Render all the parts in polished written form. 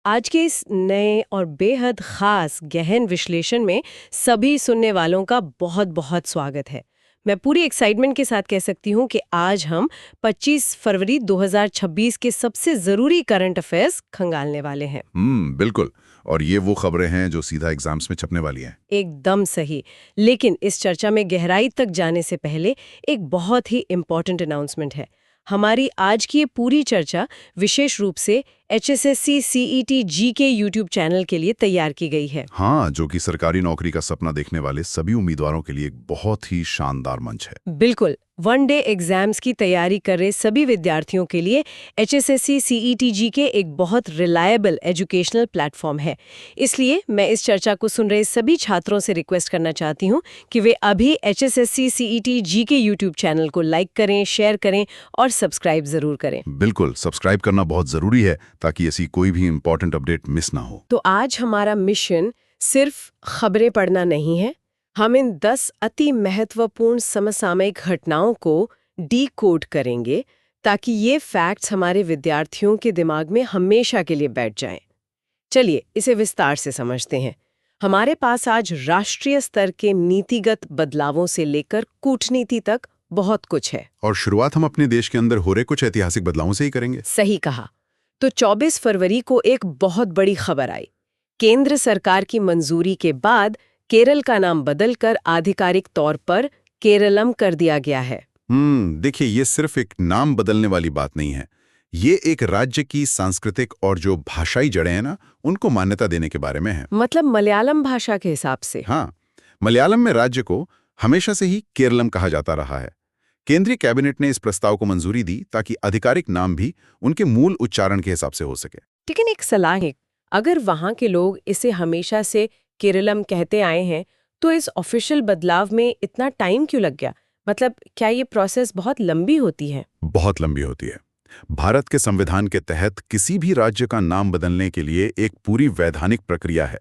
आज के इस नए और बेहद खास गहन विश्लेषण में सभी सुनने वालों का बहुत बहुत स्वागत है। मैं पूरी एक्साइटमेंट के साथ कह सकती हूँ कि आज हम 25 फरवरी 2026 के सबसे ज़रूरी करंट अफेयर्स खंगालने वाले हैं। बिल्कुल। और ये वो खबरें हैं जो सीधा एग्जाम्स में छपने वाली हैं। एकदम सही। लेकिन इस चर्चा में गहराई तक जाने से पहले एक बहुत ही इम्पोर्टेंट अनाउंसमेंट है। हमारी आज की ये पूरी चर्चा विशेष रूप से HSSC CET जी के YouTube चैनल के लिए तैयार की गई है। हाँ, जो कि सरकारी नौकरी का सपना देखने वाले सभी उम्मीदवारों के लिए एक बहुत ही शानदार मंच है। बिल्कुल, वन डे एग्जाम्स की तैयारी कर रहे सभी विद्यार्थियों के लिए HSSC CET जी के एक बहुत रिलायबल एजुकेशनल प्लेटफॉर्म है। इसलिए मैं इस चर्चा को सुन रहे सभी छात्रों से रिक्वेस्ट करना चाहती हूँ कि वे अभी HSSC CET जी के YouTube चैनल को लाइक करें, शेयर करें और सब्सक्राइब जरूर करें। बिल्कुल, सब्सक्राइब करना बहुत जरूरी है ताकि ऐसी कोई भी इंपॉर्टेंट अपडेट मिस ना हो। तो आज हमारा मिशन सिर्फ खबरें पढ़ना नहीं है। हम इन 10 अति महत्वपूर्ण समसामयिक घटनाओं को डीकोड करेंगे ताकि ये फैक्ट्स हमारे विद्यार्थियों के दिमाग में हमेशा के लिए बैठ जाएं। चलिए इसे विस्तार से समझते हैं। हमारे पास आज राष्ट्रीय स्तर के नीतिगत बदलावों से लेकर कूटनीति तक बहुत कुछ है। और शुरुआत हम अपने देश के अंदर हो रहे कुछ ऐतिहासिक बदलावों से ही करेंगे। सही कहा। तो 24 फरवरी को एक बहुत बड़ी खबर आई। केंद्र सरकार की मंजूरी के बाद केरल का नाम बदलकर आधिकारिक तौर पर केरलम कर दिया गया है। देखिए, ये सिर्फ एक नाम बदलने वाली बात नहीं है। ये एक राज्य की सांस्कृतिक और जो भाषाई जड़ें हैं ना, उनको मान्यता देने के बारे में है। मतलब मलयालम भाषा के हिसाब से। हाँ, मलयालम में राज्य को हमेशा से ही केरलम कहा जाता रहा है। केंद्रीय कैबिनेट ने इस प्रस्ताव को मंजूरी दी ताकि आधिकारिक नाम भी उनके मूल उच्चारण के हिसाब से हो सके। लेकिन एक सलाह है, अगर वहां के लोग इसे हमेशा से केरलम कहते आए हैं तो इस ऑफिशियल बदलाव में इतना टाइम क्यों लग गया? मतलब क्या ये प्रोसेस बहुत लंबी होती है? बहुत लंबी होती है। भारत के संविधान के तहत किसी भी राज्य का नाम बदलने के लिए एक पूरी वैधानिक प्रक्रिया है।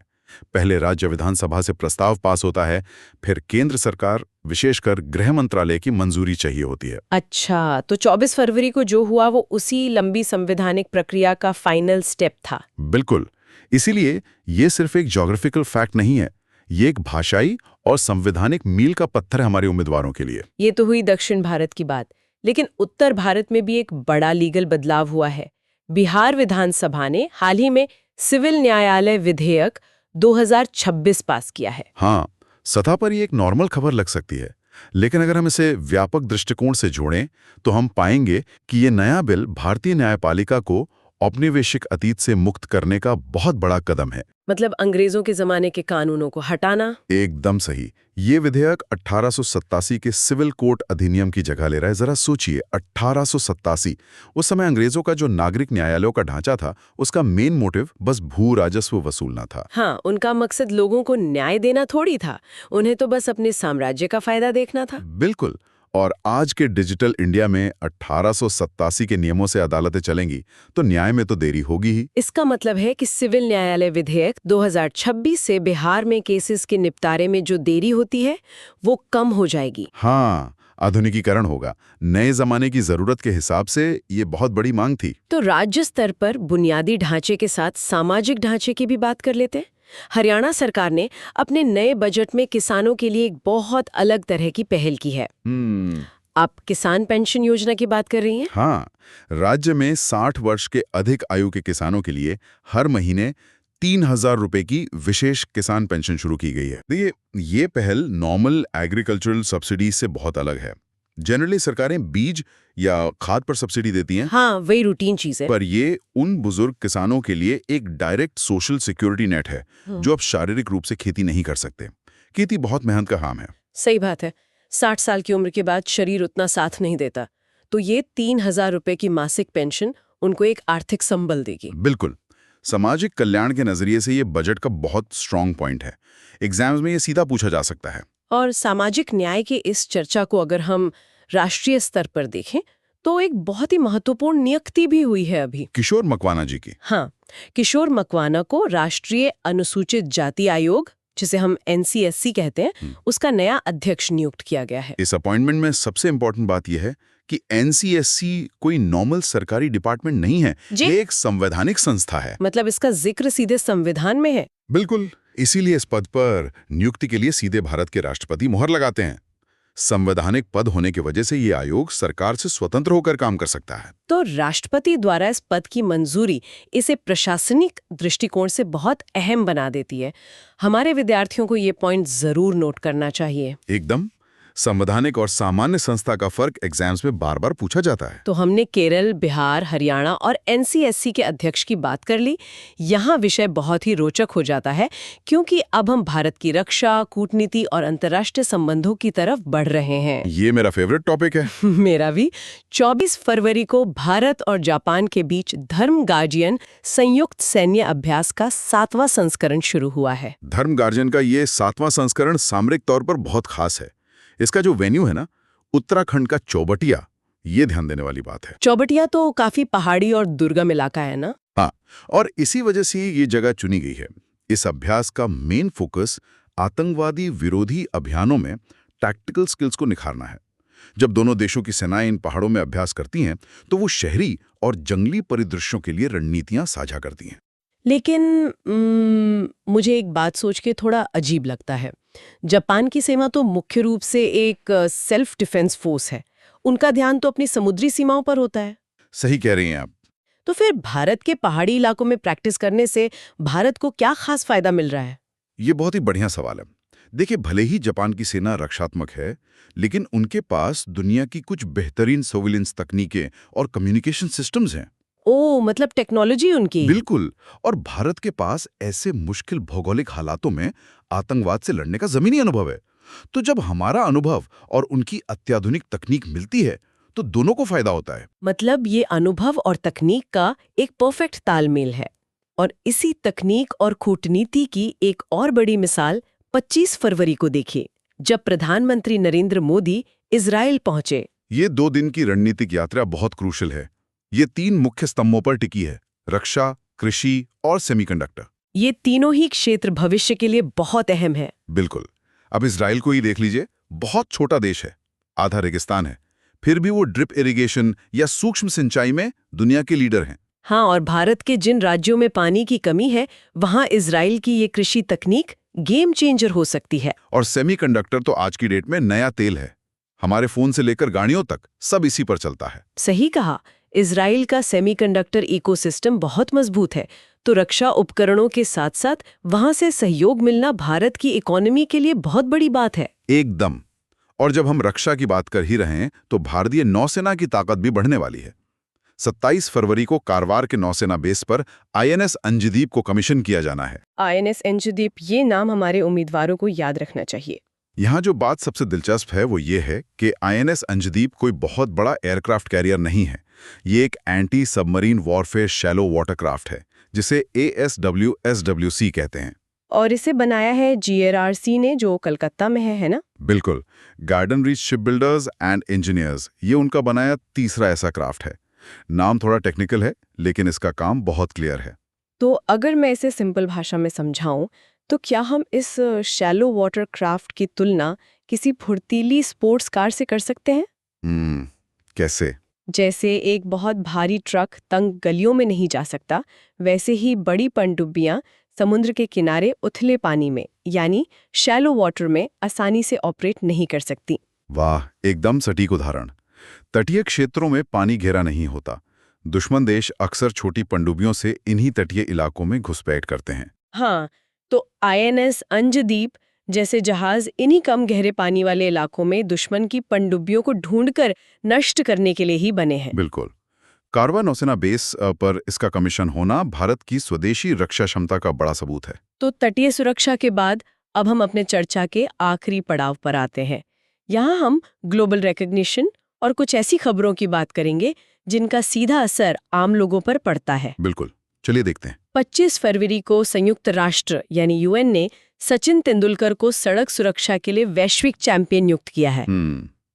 पहले राज्य विधानसभा से प्रस्ताव पास होता है, फिर केंद्र सरकार विशेषकर गृह मंत्रालय की मंजूरी चाहिए होती है। अच्छा, तो 24 फरवरी को जो हुआ वो उसी लंबी संवैधानिक प्रक्रिया का फाइनल स्टेप था। बिल्कुल। इसीलिए ये सिर्फ एक ज्योग्राफिकल फैक्ट नहीं है, ये एक भाषाई और संवैधानिक मील का पत्थर है हमारे उम्मीदवारों के लिए। ये तो हुई दक्षिण भारत की बात, लेकिन उत्तर भारत में भी एक बड़ा लीगल बदलाव हुआ है। बिहार विधानसभा ने हाल ही में सिविल न्यायालय विधेयक 2026 पास किया है। हाँ, सतह पर ये एक नॉर्मल खबर लग सकती है, लेकिन अगर हम इसे व्यापक दृष्टिकोण से जोड़ें तो हम पाएंगे कि ये नया बिल भारतीय न्यायपालिका को औपनिवेशिक अतीत से मुक्त करने का बहुत बड़ा कदम है। मतलब अंग्रेजों के जमाने के कानूनों को हटाना। एकदम सही। ये विधेयक 1887 के सिविल कोर्ट अधिनियम की जगह ले रहा है। जरा सोचिए, 1887। उस समय अंग्रेजों का जो नागरिक न्यायालयों का ढांचा था, उसका मेन मोटिव बस भू राजस्व वसूलना था। हाँ, उनका मकसद लोगों को न्याय देना थोड़ी था, उन्हें तो बस अपने साम्राज्य का फायदा देखना था। बिल्कुल। और आज के डिजिटल इंडिया में 1887 के नियमों से अदालतें चलेंगी तो न्याय में तो देरी होगी ही। इसका मतलब है कि सिविल न्यायालय विधेयक 2026 से बिहार में केसेस के निपटारे में जो देरी होती है वो कम हो जाएगी। हाँ, आधुनिकीकरण होगा। नए जमाने की जरूरत के हिसाब से ये बहुत बड़ी मांग थी। तो राज्य स्तर पर बुनियादी ढांचे के साथ सामाजिक ढांचे की भी बात कर लेते हैं। हरियाणा सरकार ने अपने नए बजट में किसानों के लिए एक बहुत अलग तरह की पहल की है। आप किसान पेंशन योजना की बात कर रही हैं? हाँ, राज्य में 60 वर्ष के अधिक आयु के किसानों के लिए हर महीने 3000 रुपए की विशेष किसान पेंशन शुरू की गई है। देखिए, ये पहल नॉर्मल एग्रीकल्चरल सब्सिडी से बहुत अलग है। जनरली सरकारें बीज या खाद पर सब्सिडी देती हैं। हाँ, वही रूटीन चीज है। पर ये उन बुजुर्ग किसानों के लिए एक डायरेक्ट सोशल सिक्योरिटी नेट है, जो अब शारीरिक रूप से खेती नहीं कर सकते। खेती बहुत मेहनत का काम है। सही बात है। 60 साल की उम्र के बाद शरीर उतना साथ नहीं देता, तो ये 3000 रुपए की मासिक पेंशन उनको एक आर्थिक संबल देगी। बिल्कुल। सामाजिक कल्याण के नजरिए से ये बजट का बहुत स्ट्रांग पॉइंट है। एग्जाम्स में ये सीधा पूछा जा सकता है। और सामाजिक न्याय की इस चर्चा को अगर हम राष्ट्रीय स्तर पर देखें तो एक बहुत ही महत्वपूर्ण नियुक्ति भी हुई है अभी। किशोर मकवाना जी की। हाँ, किशोर मकवाना को राष्ट्रीय अनुसूचित जाति आयोग, जिसे हम NCSC कहते हैं, उसका नया अध्यक्ष नियुक्त किया गया है। इस अपॉइंटमेंट में सबसे इंपॉर्टेंट बात यह है कि एनसीएससी कोई नॉर्मल सरकारी डिपार्टमेंट नहीं है, जी? ये एक संवैधानिक संस्था है। मतलब इसका जिक्र सीधे संविधान में है। बिल्कुल, इसीलिए इस पद पर नियुक्ति के लिए सीधे भारत के राष्ट्रपति मोहर लगाते हैं। संवैधानिक पद होने की वजह से ये आयोग सरकार से स्वतंत्र होकर काम कर सकता है। तो राष्ट्रपति द्वारा इस पद की मंजूरी इसे प्रशासनिक दृष्टिकोण से बहुत अहम बना देती है। हमारे विद्यार्थियों को ये पॉइंट जरूर नोट करना चाहिए। एकदम। संवैधानिक और सामान्य संस्था का फर्क एग्जाम्स में बार बार पूछा जाता है। तो हमने केरल, बिहार, हरियाणा और एनसीएससी के अध्यक्ष की बात कर ली। यहाँ विषय बहुत ही रोचक हो जाता है, क्योंकि अब हम भारत की रक्षा, कूटनीति और अंतर्राष्ट्रीय संबंधों की तरफ बढ़ रहे हैं। ये मेरा फेवरेट टॉपिक है। मेरा भी। 24 फरवरी को भारत और जापान के बीच धर्म गार्जियन संयुक्त सैन्य अभ्यास का 7वां संस्करण शुरू हुआ है। धर्म गार्जियन का ये 7वां संस्करण सामरिक तौर पर बहुत खास है। इसका जो वेन्यू है ना, उत्तराखंड का चौबटिया, ये ध्यान देने वाली बात है। चौबटिया तो काफी पहाड़ी और दुर्गम इलाका है ना? हाँ, और इसी वजह से ये जगह चुनी गई है। इस अभ्यास का मेन फोकस आतंकवादी विरोधी अभियानों में टैक्टिकल स्किल्स को निखारना है। जब दोनों देशों की सेनाएं इन पहाड़ों में अभ्यास करती हैं, तो वो शहरी और जंगली परिदृश्यों के लिए रणनीतियां साझा करती हैं। लेकिन मुझे एक बात सोच के थोड़ा अजीब लगता है। जापान की सेना तो मुख्य रूप से एक सेल्फ डिफेंस फोर्स है। उनका ध्यान तो अपनी समुद्री सीमाओं पर होता है। सही कह रही हैं आप। तो फिर भारत के पहाड़ी इलाकों में प्रैक्टिस करने से भारत को क्या खास फायदा मिल रहा है? ये बहुत ही बढ़िया सवाल है। देखिए, भले ही जापान की सेना रक्षात्मक है, लेकिन उनके पास दुनिया की कुछ बेहतरीन सर्विलेंस तकनीकें और कम्युनिकेशन सिस्टम्स हैं। ओह, मतलब टेक्नोलॉजी उनकी। बिल्कुल। और भारत के पास ऐसे मुश्किल भौगोलिक हालातों में आतंकवाद से लड़ने का जमीनी अनुभव है। तो जब हमारा अनुभव और उनकी अत्याधुनिक तकनीक मिलती है, तो दोनों को फायदा होता है। मतलब ये अनुभव और तकनीक का एक परफेक्ट तालमेल है। और इसी तकनीक और कूटनीति की एक और बड़ी मिसाल 25 फरवरी को देखिए, जब प्रधानमंत्री नरेंद्र मोदी इजराइल पहुंचे। ये 2 दिन की रणनीतिक यात्रा बहुत क्रूशल है। ये 3 मुख्य स्तंभों पर टिकी है: रक्षा, कृषि और सेमीकंडक्टर। ये तीनों ही क्षेत्र भविष्य के लिए बहुत अहम है। बिल्कुल। अब इजराइल को ही देख लीजिए, बहुत छोटा देश है, आधा रेगिस्तान है, फिर भी वो ड्रिप इरिगेशन या सूक्ष्म सिंचाई में दुनिया के लीडर हैं। हाँ, और भारत के जिन राज्यों में पानी की कमी है, वहाँ इजराइल की ये कृषि तकनीक गेम चेंजर हो सकती है। और सेमीकंडक्टर तो आज की डेट में नया तेल है। हमारे फोन से लेकर गाड़ियों तक सब इसी पर चलता है। सही कहा। इजराइल का सेमीकंडक्टर इकोसिस्टम बहुत मजबूत है, तो रक्षा उपकरणों के साथ साथ वहां से सहयोग मिलना भारत की इकोनॉमी के लिए बहुत बड़ी बात है। एकदम। और जब हम रक्षा की बात कर ही रहे हैं, तो भारतीय नौसेना की ताकत भी बढ़ने वाली है। 27 फरवरी को कारवार के नौसेना बेस पर आईएनएस अंजदीप को कमीशन किया जाना है। आईएनएस अंजदीप, ये नाम हमारे उम्मीदवारों को याद रखना चाहिए। यहाँ जो बात सबसे दिलचस्प है वो ये है कि आईएनएस अंजदीप कोई बहुत बड़ा एयरक्राफ्ट कैरियर नहीं है। ये एक anti submarine warfare shallow watercraft है, जिसे ASWSWC कहते हैं। और इसे बनाया है GRRC ने, जो कलकत्ता में है ना? बिल्कुल। Garden reach ship builders and engineers, ये उनका बनाया तीसरा ऐसा क्राफ्ट है। नाम थोड़ा टेक्निकल है, लेकिन इसका काम बहुत क्लियर है। तो अगर मैं इसे सिंपल भाषा में समझाऊं, तो क्या हम इस शैलो वाटर क्राफ्ट की तुलना किसी फुर्तीली स्पोर्ट्स कार से कर सकते हैं? कैसे? जैसे एक बहुत भारी ट्रक तंग गलियों में नहीं जा सकता, वैसे ही बड़ी पनडुब्बियां समुद्र के किनारे उथले पानी में, यानी शैलो वाटर में, आसानी से ऑपरेट नहीं कर सकती। वाह, एकदम सटीक उदाहरण। तटीय क्षेत्रों में पानी घेरा नहीं होता। दुश्मन देश अक्सर छोटी पनडुब्बियों से इन्हीं तटीय इलाकों में घुसपैठ करते हैं। हाँ, तो आईएनएस अंजदीप जैसे जहाज इन्हीं कम गहरे पानी वाले इलाकों में दुश्मन की पनडुब्बियों को ढूंढकर नष्ट करने के लिए ही बने हैं। बिल्कुल। कारवा नौसेना बेस पर इसका कमीशन होना भारत की स्वदेशी रक्षा क्षमता का बड़ा सबूत है। तो तटीय सुरक्षा के बाद अब हम अपने चर्चा के आखिरी पड़ाव पर आते हैं। यहाँ हम ग्लोबल रिकॉग्निशन और कुछ ऐसी खबरों की बात करेंगे जिनका सीधा असर आम लोगों पर पड़ता है। बिल्कुल, चलिए देखते हैं। 25 फरवरी को संयुक्त राष्ट्र यानी UN ने सचिन तेंदुलकर को सड़क सुरक्षा के लिए वैश्विक चैंपियन नियुक्त किया है।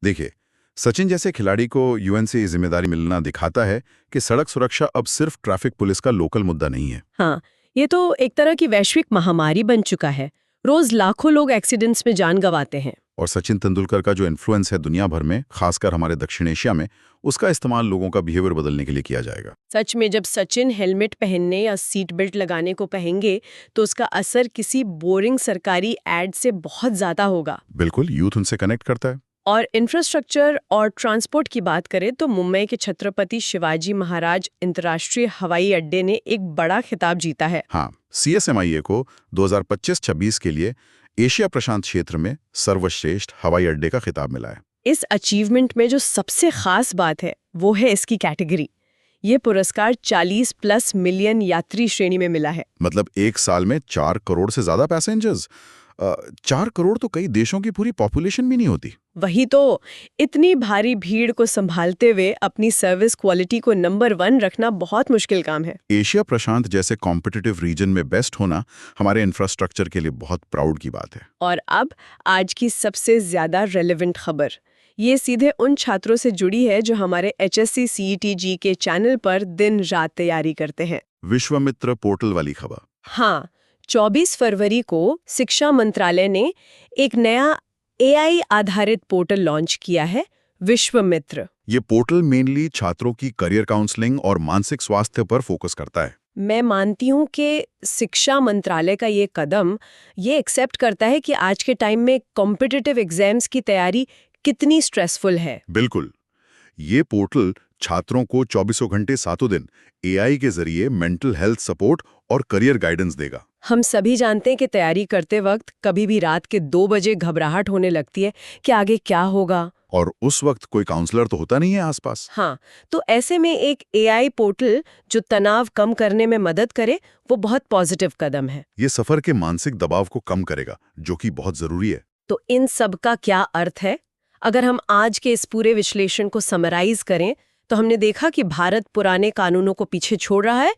देखिए, सचिन जैसे खिलाड़ी को UN से ये जिम्मेदारी मिलना दिखाता है कि सड़क सुरक्षा अब सिर्फ ट्रैफिक पुलिस का लोकल मुद्दा नहीं है। हाँ, ये तो एक तरह की वैश्विक महामारी बन चुका है। रोज लाखों लोग एक्सीडेंट्स में जान गंवाते हैं। और सचिन तेंदुलकर का जो इन्फ्लुएंस है दुनिया भर में, खासकर हमारे दक्षिण एशिया में, उसका इस्तेमाल लोगों का बिहेवियर बदलने के लिए किया जाएगा। सच में जब सचिन हेलमेट पहनने या सीट बेल्ट लगाने को कहेंगे तो उसका असर किसी बोरिंग सरकारी एड से बहुत ज्यादा होगा। बिल्कुल, यूथ उनसे कनेक्ट करता है। और इंफ्रास्ट्रक्चर और ट्रांसपोर्ट की बात करें तो मुंबई के छत्रपति शिवाजी महाराज अंतर्राष्ट्रीय हवाई अड्डे ने एक बड़ा खिताब जीता है। हाँ, CSMIA को 2025-26 के लिए एशिया प्रशांत क्षेत्र में सर्वश्रेष्ठ हवाई अड्डे का खिताब मिला है। इस अचीवमेंट में जो सबसे खास बात है वो है इसकी कैटेगरी। ये पुरस्कार 40+ मिलियन यात्री श्रेणी में मिला है। मतलब एक साल में 4 करोड़ से ज्यादा पैसेंजर्स। 4 करोड़ तो कई देशों की पूरी पॉपुलेशन भी नहीं होती। वही तो, इतनी भारी भीड़ को संभालते हुए अपनी सर्विस क्वालिटी को नंबर 1 रखना बहुत मुश्किल काम है। एशिया प्रशांत जैसे कॉम्पिटिटिव रीजन में बेस्ट होना हमारे इंफ्रास्ट्रक्चर के लिए बहुत प्राउड की बात है। और अब आज की सबसे ज्यादा रेलेवेंट खबर, ये सीधे उन छात्रों से जुड़ी है जो हमारे HSC CET के चैनल पर दिन रात तैयारी करते हैं। विश्वामित्र पोर्टल वाली खबर। हाँ, 24 फरवरी को शिक्षा मंत्रालय ने एक नया AI आधारित पोर्टल लॉन्च किया है, विश्वामित्र। ये पोर्टल मेनली छात्रों की करियर काउंसलिंग और मानसिक स्वास्थ्य पर फोकस करता है। मैं मानती हूँ कि शिक्षा मंत्रालय का ये कदम ये एक्सेप्ट करता है कि आज के टाइम में कॉम्पिटिटिव एग्जाम्स की तैयारी कितनी स्ट्रेसफुल है। बिल्कुल, ये पोर्टल छात्रों को 24 घंटे 7 दिन AI के जरिए मेंटल हेल्थ सपोर्ट और करियर गाइडेंस देगा। हम सभी जानते हैं कि तैयारी करते वक्त कभी भी रात के 2 बजे घबराहट होने लगती है कि आगे क्या होगा, और उस वक्त कोई काउंसलर तो होता नहीं है आसपास। हाँ, तो ऐसे में एक AI पोर्टल जो तनाव कम करने में मदद करे, वो बहुत पॉजिटिव कदम है। ये सफर के मानसिक दबाव को कम करेगा, जो कि बहुत जरूरी है। तो इन सब का क्या अर्थ है? अगर हम आज के इस पूरे विश्लेषण को समराइज करें तो हमने देखा कि भारत पुराने कानूनों को पीछे छोड़ रहा है,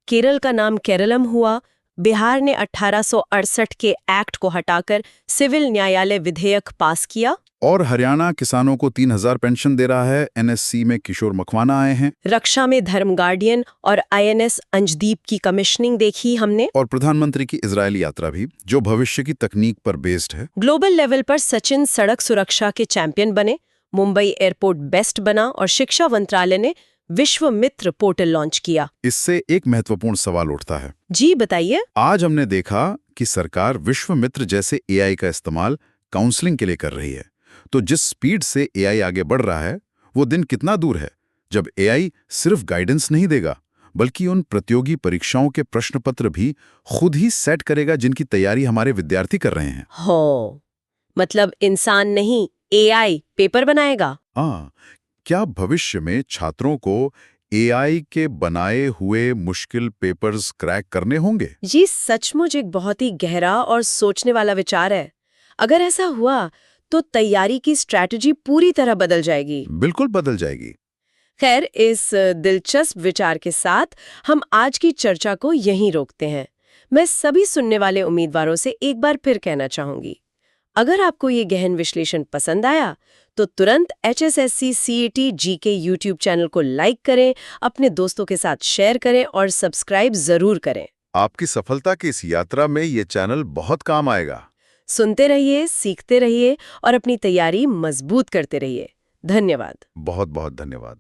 केरल का नाम केरलम हुआ, बिहार ने 1868 के एक्ट को हटाकर सिविल न्यायालय विधेयक पास किया, और हरियाणा किसानों को 3000 पेंशन दे रहा है। NSC में किशोर मकवाना आए हैं। रक्षा में धर्म गार्डियन और INS अंजदीप की कमिश्निंग देखी हमने, और प्रधानमंत्री की इजरायल यात्रा भी, जो भविष्य की तकनीक पर बेस्ड है। ग्लोबल लेवल पर सचिन सड़क सुरक्षा के चैंपियन बने, मुंबई एयरपोर्ट बेस्ट बना और शिक्षा मंत्रालय ने विश्वामित्र पोर्टल लॉन्च किया। इससे एक महत्वपूर्ण सवाल उठता है। जी बताइए। आज हमने देखा कि सरकार विश्वामित्र जैसे AI का इस्तेमाल काउंसलिंग के लिए कर रही है, तो जिस स्पीड से AI आगे बढ़ रहा है, वो दिन कितना दूर है जब AI सिर्फ गाइडेंस नहीं देगा, बल्कि उन प्रतियोगी परीक्षाओं के प्रश्न पत्र भी खुद ही सेट करेगा जिनकी तैयारी हमारे विद्यार्थी कर रहे हैं। हो, मतलब इंसान नहीं, AI पेपर बनाएगा। हाँ, क्या भविष्य में छात्रों को AI के बनाए हुए मुश्किल पेपर्स क्रैक करने होंगे? ये सचमुच एक बहुत ही गहरा और सोचने वाला विचार है। अगर ऐसा हुआ तो तैयारी की स्ट्रैटेजी पूरी तरह बदल जाएगी। बिल्कुल बदल जाएगी। खैर, इस दिलचस्प विचार के साथ हम आज की चर्चा को यहीं रोकते हैं। मैं सभी सुनने वाले उम्मीदवारों से एक बार फिर कहना चाहूंगी, अगर आपको ये गहन विश्लेषण पसंद आया तो तुरंत HSSC CET GK YouTube channel को लाइक करें, अपने दोस्तों के साथ शेयर करें और सब्सक्राइब जरूर करें। आपकी सफलता की इस यात्रा में ये चैनल बहुत काम आएगा। सुनते रहिए, सीखते रहिए और अपनी तैयारी मजबूत करते रहिए। धन्यवाद। बहुत बहुत धन्यवाद।